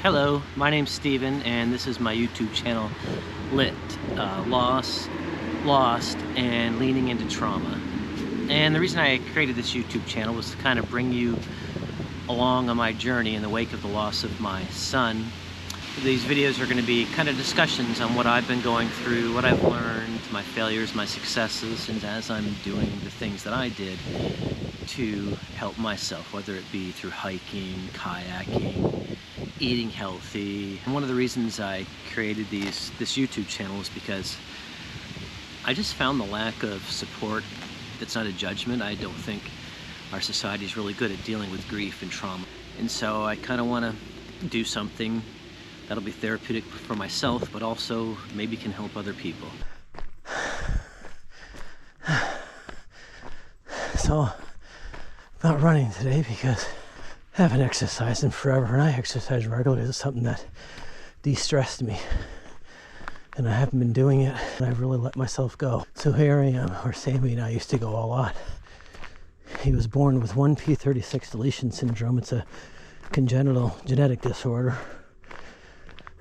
Hello, my name's Steven, and this is my YouTube channel, LLIT, Lost, and Leaning into Trauma. And the reason I created this YouTube channel was to kind of bring you along on my journey in the wake of the loss of my son. These videos are going to be kind of discussions on what I've been going through, what I've learned, my failures, my successes, and as I'm doing the things that I did to help myself, whether it be through hiking, kayaking, eating healthy. And one of the reasons I created this YouTube channel is because I just found the lack of support. That's not a judgment. I don't think our society is really good at dealing with grief and trauma. And so I kind of want to do something that'll be therapeutic for myself, but also maybe can help other people. So, not running today because I haven't exercised in forever, and I exercise regularly. It's something that de-stressed me, and I haven't been doing it, and I've really let myself go. So here I am, where Sammy and I used to go a lot. He was born with 1p36 deletion syndrome. It's a congenital genetic disorder.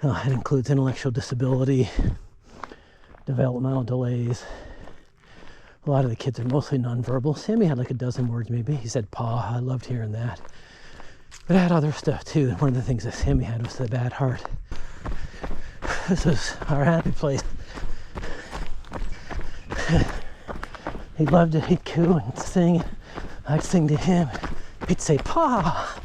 It includes intellectual disability, developmental delays. A lot of the kids are mostly nonverbal. Sammy had like a dozen words maybe. He said "paw." I loved hearing that. But I had other stuff too. One of the things that Sammy had was the bad heart. This was our happy place. He loved it. He'd coo and sing. I'd sing to him. He'd say "paw."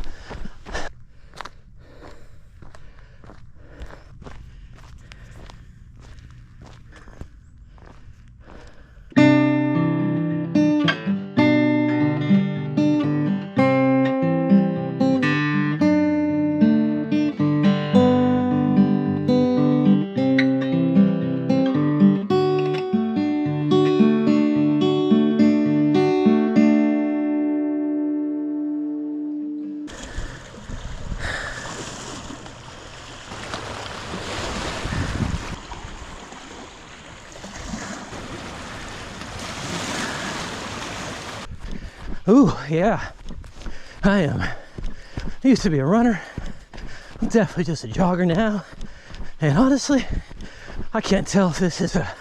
Ooh, yeah, I am. I used to be a runner. I'm definitely just a jogger now. And honestly, I can't tell if this is a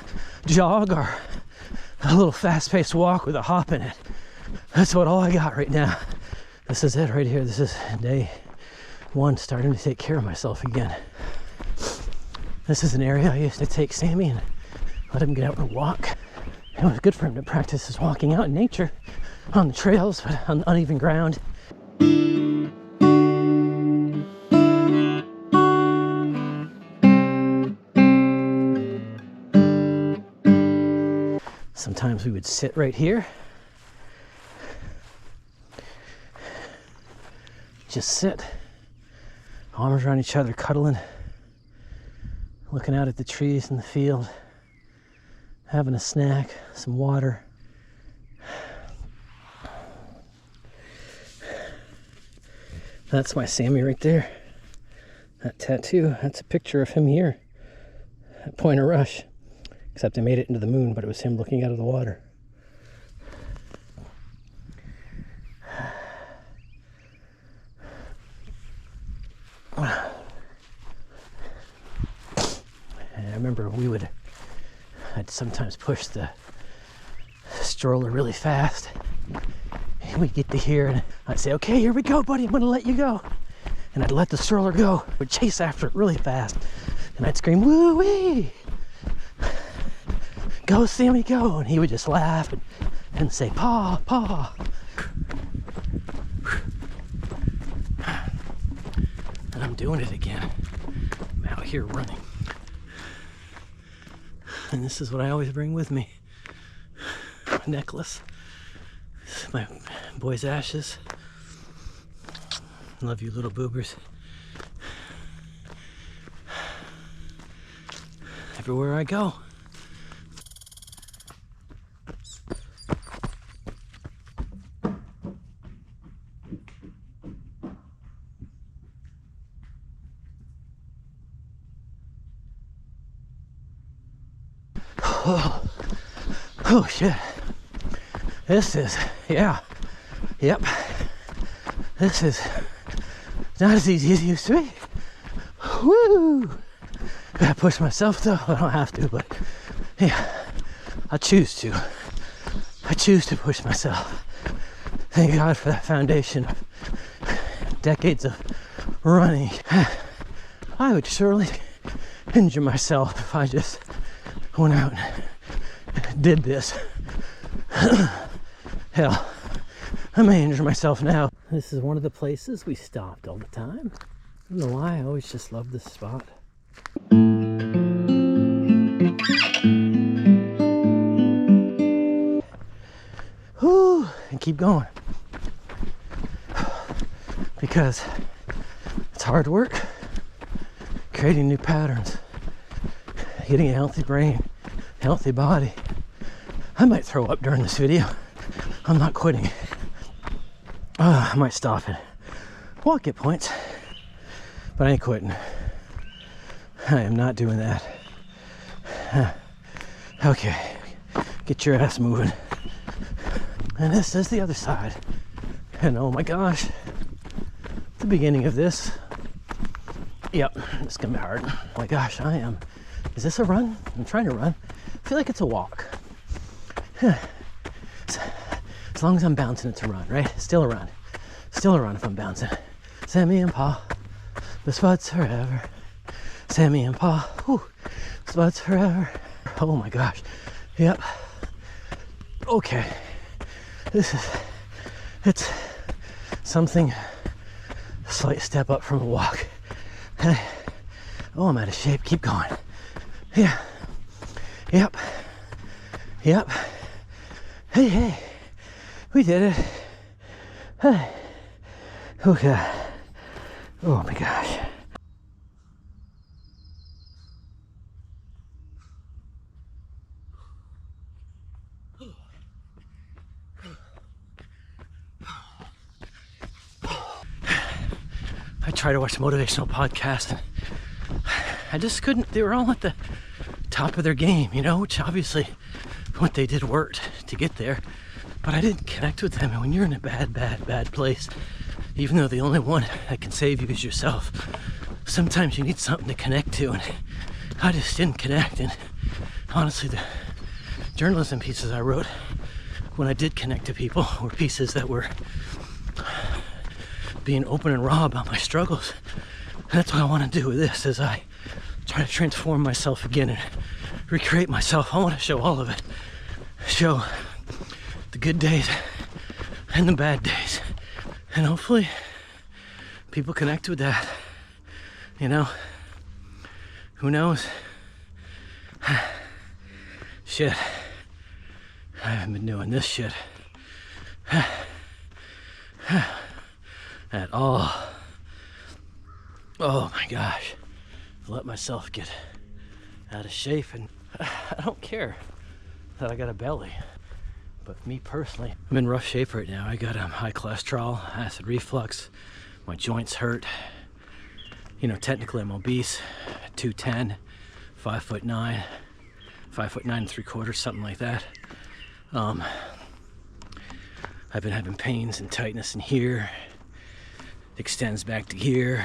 jog or a little fast-paced walk with a hop in it. That's all I got right now. This is it right here. This is day one, starting to take care of myself again. This is an area I used to take Sammy and let him get out and walk. It was good for him to practice his walking out in nature, on the trails, but on uneven ground. Sometimes we would sit right here. Just sit, arms around each other, cuddling, looking out at the trees in the field, having a snack, some water. That's my Sammy right there. That tattoo, that's a picture of him here at Point of Rush. Except I made it into the moon, but it was him looking out of the water. And I remember I'd sometimes push the stroller really fast. And we'd get to here and I'd say, "Okay, here we go, buddy, I'm gonna let you go." And I'd let the stroller go. We'd chase after it really fast. And I'd scream, "Woo-wee! Go, Sammy, go!" And he would just laugh and say, "Paw, paw." And I'm doing it again. I'm out here running. And this is what I always bring with me. My necklace. This is my boy's ashes. Love you, little boobers. Everywhere I go. Oh shit. This is, yeah. Yep. This is not as easy as it used to be. Woo! Gotta push myself though. I don't have to, but yeah, I choose to. I choose to push myself. Thank God for that foundation of decades of running. I would surely injure myself if I just went out and did this. Hell, I may injure myself now. This is one of the places we stopped all the time. I don't know why, I always just love this spot. Whew, and keep going. Because it's hard work, creating new patterns, getting a healthy brain, healthy body. I might throw up during this video. I'm not quitting. I might stop and walk at points, but I ain't quitting. I am not doing that. Okay, get your ass moving. And this is the other side. And oh my gosh, the beginning of this. Yep, it's gonna be hard. Oh my gosh, is this a run? I'm trying to run. I feel like it's a walk. As long as I'm bouncing, it's a run, right? Still a run. Still a run if I'm bouncing. Sammy and Paul, the spots forever. Sammy and Paul, whew, spots forever. Oh my gosh. Yep. Okay. It's something, a slight step up from a walk. Oh, I'm out of shape. Keep going. Yeah. Yep. Yep. Hey. We did it. Hey. Okay. Oh my gosh. I try to watch motivational podcasts and I just couldn't. They were all at the top of their game, you know, which obviously what they did worked to get there, but I didn't connect with them. And when you're in a bad place, even though the only one that can save you is yourself, sometimes you need something to connect to, and I just didn't connect. And honestly, the journalism pieces I wrote when I did connect to people were pieces that were being open and raw about my struggles. And that's what I want to do with this, as I try to transform myself again and recreate myself. I want to show all of it. Show the good days and the bad days. And hopefully people connect with that. You know, who knows? Shit. I haven't been doing this shit at all. Oh my gosh. I let myself get out of shape, and I don't care that I got a belly. But me personally, I'm in rough shape right now. I got high cholesterol, acid reflux, my joints hurt. You know, technically I'm obese, 210, 5'9", 5'9" 3/4", something like that. I've been having pains and tightness in here. It extends back to here.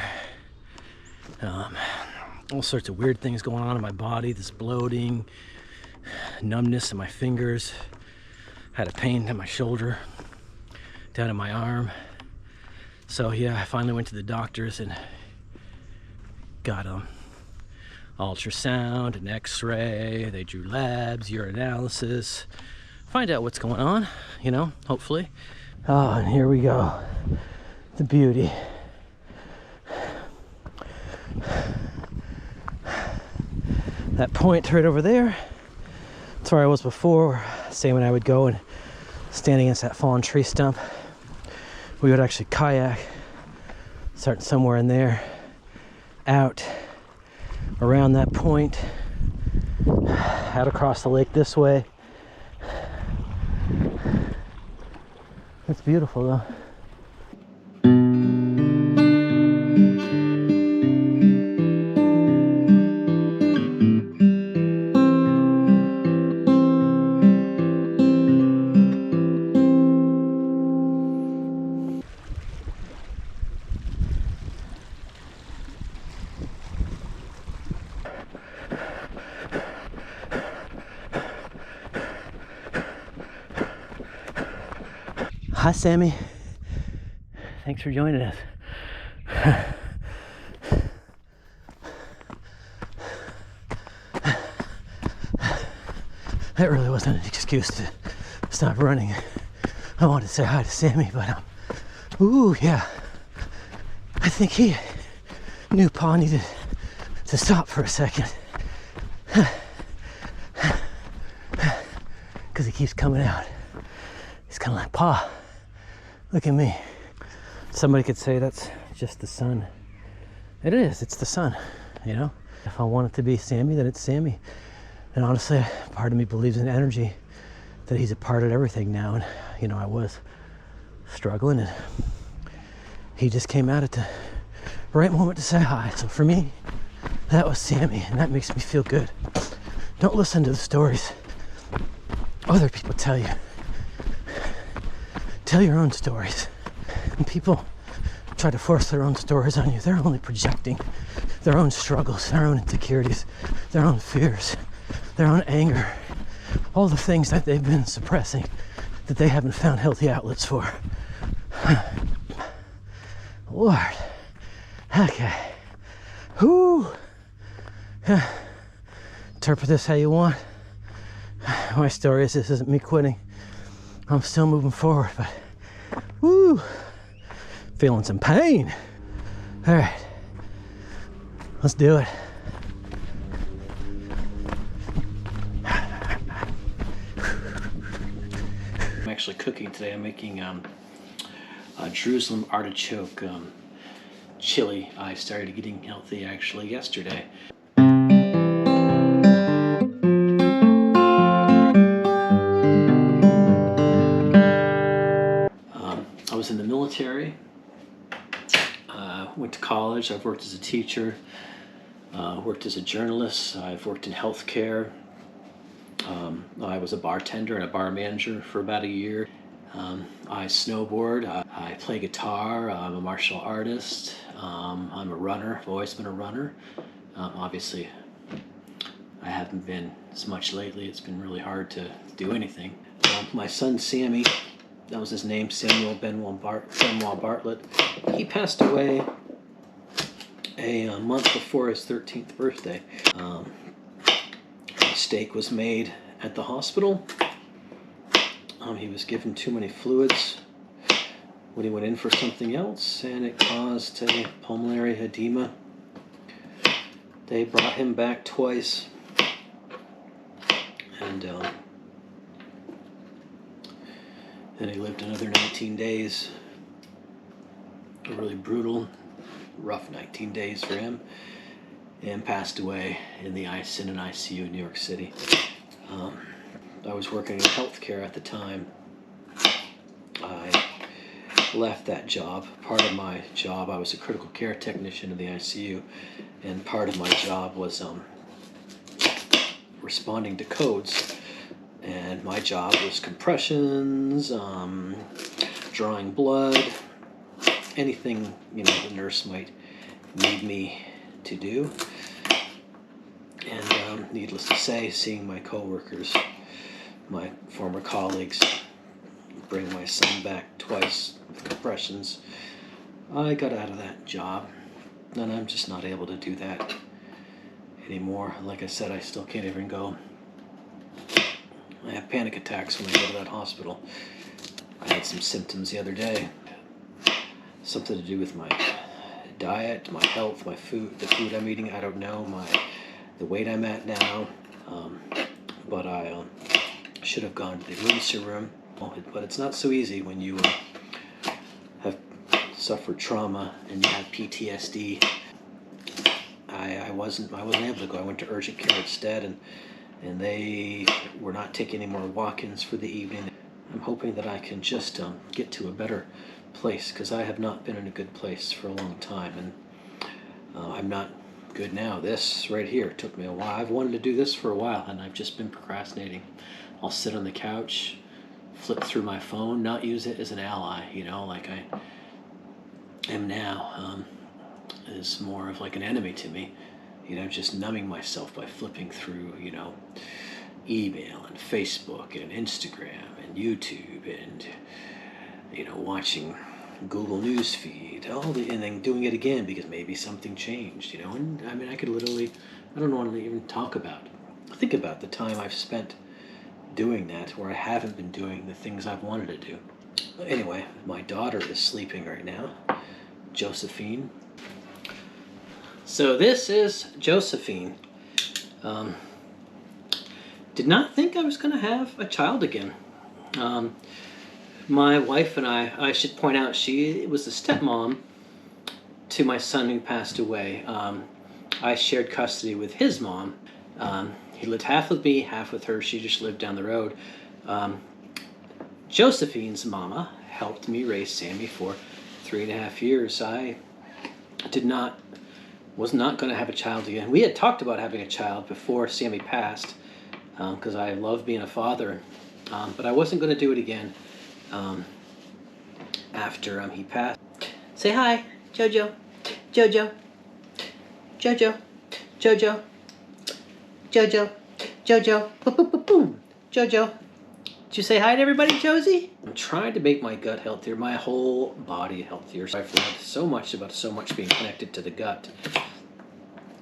All sorts of weird things going on in my body. This bloating, numbness in my fingers. Had a pain in my shoulder, down in my arm. So yeah, I finally went to the doctors and got ultrasound, an x-ray. They drew labs, urinalysis. Find out what's going on, you know, hopefully. Oh, and here we go. The beauty. That point right over there, that's where I was before. Same when I would go and stand against that fallen tree stump. We would actually kayak, starting somewhere in there, out around that point, out across the lake this way. It's beautiful though. Hi, Sammy. Thanks for joining us. That really wasn't an excuse to stop running. I wanted to say hi to Sammy, but ooh, yeah. I think he knew Pa needed to stop for a second. Because he keeps coming out. He's kind of like, Pa, look at me. Somebody could say that's just the sun. It is, it's the sun, you know? If I want it to be Sammy, then it's Sammy. And honestly, part of me believes in energy, that he's a part of everything now. And, you know, I was struggling and he just came out at the right moment to say hi. So for me, that was Sammy, and that makes me feel good. Don't listen to the stories other people tell you. Tell your own stories. When people try to force their own stories on you, they're only projecting their own struggles, their own insecurities, their own fears, their own anger, all the things that they've been suppressing that they haven't found healthy outlets for. Lord. Okay. Whoo. Interpret this how you want. My story is this isn't me quitting. I'm still moving forward, but whoo. Feeling some pain. All right. Let's do it. I'm actually cooking today. I'm making Jerusalem artichoke chili. I started getting healthy actually yesterday. I was in the military, went to college. I've worked as a teacher, worked as a journalist. I've worked in healthcare. I was a bartender and a bar manager for about a year. I snowboard, I play guitar, I'm a martial artist, I'm a runner, I've always been a runner. Obviously, I haven't been as much lately. It's been really hard to do anything. My son Sammy, that was his name, Samuel Benoit Bartlett, he passed away a month before his 13th birthday. A mistake was made at the hospital. He was given too many fluids when he went in for something else, and it caused a pulmonary edema. They brought him back twice, and then he lived another 19 days. A really brutal, rough 19 days for him, and passed away in an ICU in New York City. I was working in healthcare at the time. I left that job. Part of my job, I was a critical care technician in the ICU, and part of my job was responding to codes. And my job was compressions, drawing blood, anything the nurse might need me to do. And needless to say, seeing my coworkers, my former colleagues, bring my son back twice with compressions, I got out of that job, and I'm just not able to do that anymore. Like I said, I still can't even go. I have panic attacks when I go to that hospital. I had some symptoms the other day, something to do with my diet, my health, my food, the food I'm eating. I don't know, the weight I'm at now, but I should have gone to the emergency room. But it's not so easy when you have suffered trauma and you have PTSD. I wasn't able to go. I went to urgent care instead, and they were not taking any more walk-ins for the evening. I'm hoping that I can just get to a better place, because I have not been in a good place for a long time, and I'm not good now. This right here took me a while. I've wanted to do this for a while, and I've just been procrastinating. I'll sit on the couch, flip through my phone, not use it as an ally, like I am now. Is more of like an enemy to me, just numbing myself by flipping through, email and Facebook and Instagram and YouTube and you know, watching Google News feed, and then doing it again because maybe something changed, you know. And I mean, I could literally, I don't want to even think about the time I've spent doing that where I haven't been doing the things I've wanted to do. Anyway, my daughter is sleeping right now, Josephine. So this is Josephine. Did not think I was going to have a child again. My wife and I should point out, she was the stepmom to my son who passed away. I shared custody with his mom. He lived half with me, half with her. She just lived down the road. Josephine's mama helped me raise Sammy for 3.5 years. I was not going to have a child again. We had talked about having a child before Sammy passed, because I love being a father, but I wasn't going to do it again after he passed. Say hi, Jojo, Jojo, Jojo, Jojo, Jojo, Jojo, boom, boom, boom, boom, Jojo. Did you say hi to everybody, Josie? I'm trying to make my gut healthier, my whole body healthier. I've learned so much about so much being connected to the gut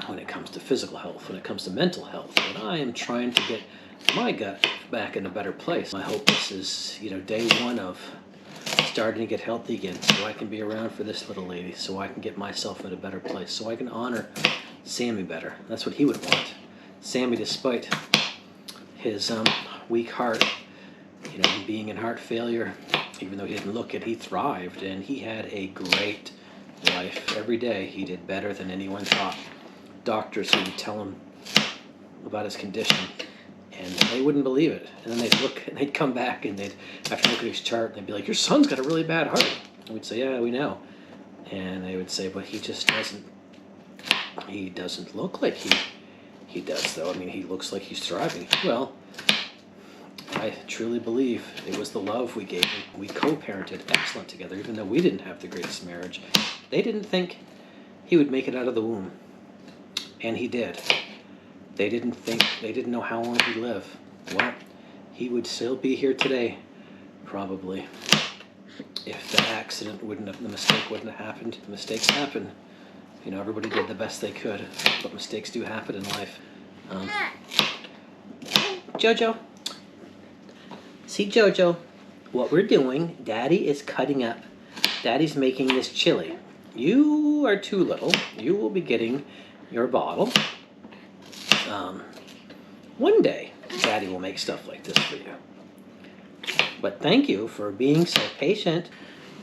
when it comes to physical health, when it comes to mental health, and I am trying to get my gut back in a better place. I hope this is, you know, day one of starting to get healthy again, so I can be around for this little lady, so I can get myself in a better place, so I can honor Sammy better. That's what he would want. Sammy, despite his weak heart, you know, being in heart failure, even though he didn't look it, he thrived, and he had a great life. Every day he did better than anyone thought. Doctors who would tell him about his condition, and they wouldn't believe it. And then they'd look, and they'd come back, and they'd, after looking at his chart, they'd be like, "Your son's got a really bad heart." And we'd say, "Yeah, we know." And they would say, "But he just doesn't. He doesn't look like he does, though. I mean, he looks like he's thriving." Well, I truly believe it was the love we gave him. We co-parented excellent together, even though we didn't have the greatest marriage. They didn't think he would make it out of the womb, and he did. They didn't know how long he'd live. Well, he would still be here today, probably, if the mistake wouldn't have happened. The mistakes happen. You know, everybody did the best they could, but mistakes do happen in life. Jojo. See, Jojo, what we're doing, Daddy is cutting up. Daddy's making this chili. You are too little. You will be getting your bottle. One day, Daddy will make stuff like this for you. But thank you for being so patient.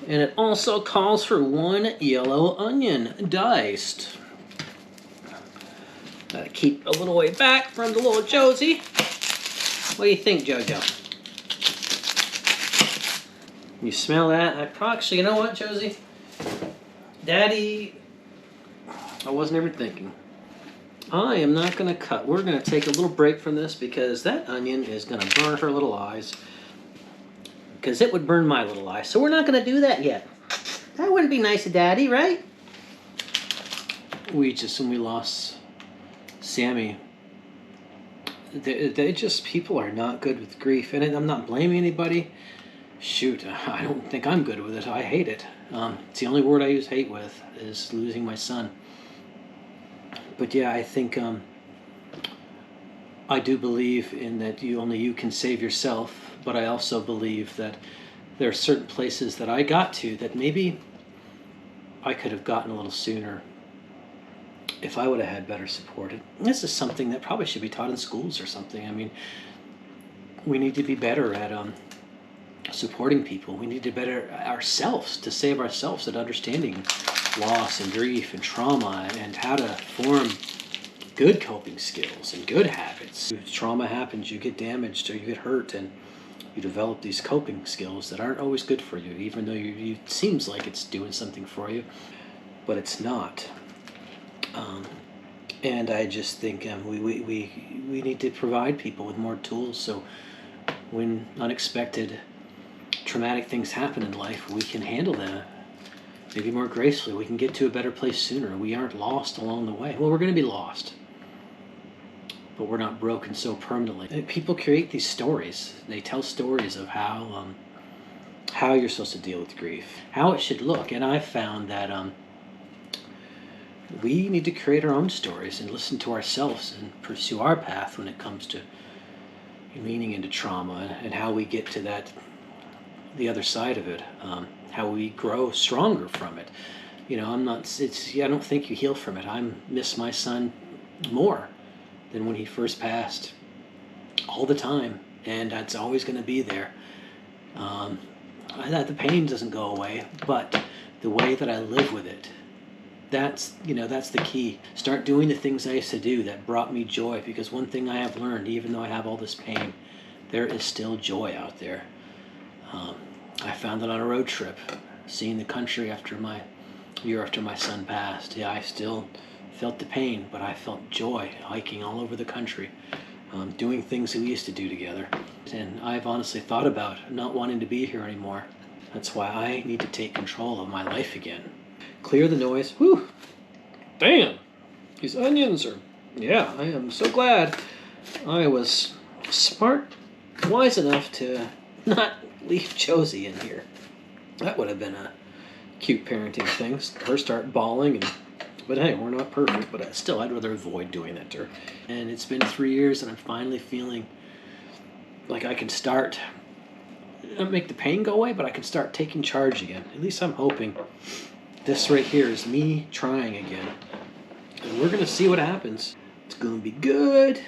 And it also calls for 1 yellow onion, diced. Gotta keep a little way back from the little Josie. What do you think, Jojo? You smell that? Actually, you know what, Josie? Daddy, I wasn't even thinking. I am not going to cut. We're going to take a little break from this because that onion is going to burn her little eyes. Because it would burn my little eyes. So we're not going to do that yet. That wouldn't be nice of Daddy, right? When we lost Sammy, people are not good with grief. And I'm not blaming anybody. Shoot, I don't think I'm good with it. I hate it. It's the only word I use hate with is losing my son. But yeah, I think I do believe in that only you can save yourself. But I also believe that there are certain places that I got to that maybe I could have gotten a little sooner if I would have had better support. And this is something that probably should be taught in schools or something. I mean, we need to be better at supporting people. We need to better ourselves, to save ourselves, at understanding loss and grief and trauma and how to form good coping skills and good habits. If trauma happens, you get damaged or you get hurt, and you develop these coping skills that aren't always good for you, even though it seems like it's doing something for you, but it's not. And I just think we need to provide people with more tools, so when unexpected traumatic things happen in life, we can handle them maybe more gracefully. We can get to a better place sooner. We aren't lost along the way. Well, we're going to be lost, but we're not broken so permanently. People create these stories. They tell stories of how how you're supposed to deal with grief, how it should look. And I found that we need to create our own stories and listen to ourselves and pursue our path when it comes to leaning into trauma and how we get to the other side of it, how we grow stronger from it. I don't think you heal from it. I miss my son more than when he first passed all the time, and that's always going to be there. The pain doesn't go away, but the way that I live with it, that's the key. Start doing the things I used to do that brought me joy, because one thing I have learned, even though I have all this pain, there is still joy out there. I found it on a road trip, seeing the country after my son passed. Yeah, I still felt the pain, but I felt joy hiking all over the country, doing things that we used to do together. And I've honestly thought about not wanting to be here anymore. That's why I need to take control of my life again. Clear the noise. Whew! Damn! These onions are... Yeah, I am so glad I was smart, wise enough to not leave Josie in here. That would have been a cute parenting thing. Her start bawling, but hey, we're not perfect, but I'd rather avoid doing that to her. And it's been 3 years, and I'm finally feeling like I can start, not make the pain go away, but I can start taking charge again. At least I'm hoping. This right here is me trying again. And we're going to see what happens. It's going to be good.